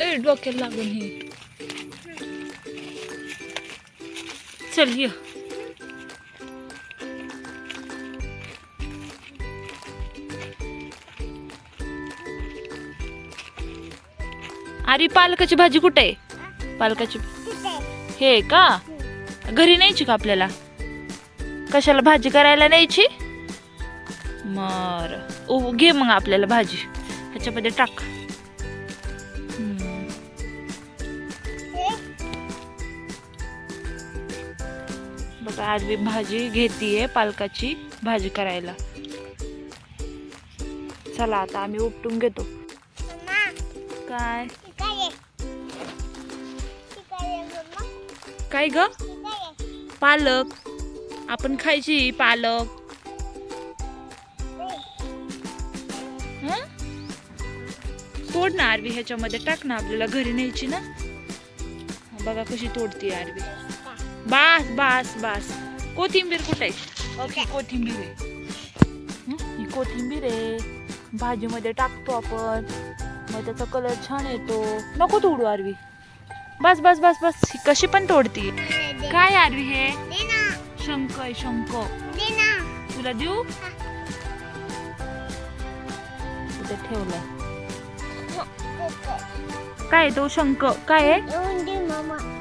ए डोक्याला लागून हे. चल ये. अरे पालकाची भाजी कुठे आहे? पालकाची हे का घरी न्यायची का आपल्याला? कशाला भाजी करायला न्यायची? मर घे मग आपल्याला भाजी ह्याच्यामध्ये टाक. बघा आरवी भाजी घेतीये पालकाची भाजी करायला. चला आता आम्ही उपटून घेतो. काय काय ग? पालक आपण खायची पालक. तोड ना आरवी ह्याच्यामध्ये टाक ना आपल्याला घरी न्यायची ना. बघा कशी तोडती आरवी. बास बास बास. कोथिंबीर कुठे आहे? ओके कोथिंबीर आहे. ही कोथिंबीर आहे भाजीमध्ये टाकतो आपण मग त्याचा कलर छान येतो. नको तोडू आरवी. बस बस बस बस. कशी पण तोडती. काय आरवी हे? शंख आहे शंख. तुला देऊ? इथे ठेवलाय. काय तो शंख? काय आहे?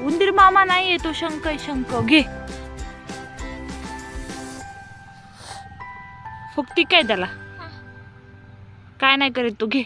उंदीर मामा नाहीये तो शंख आहे शंख. घे फुकती काय त्याला? काय नाही करीत तू. घे.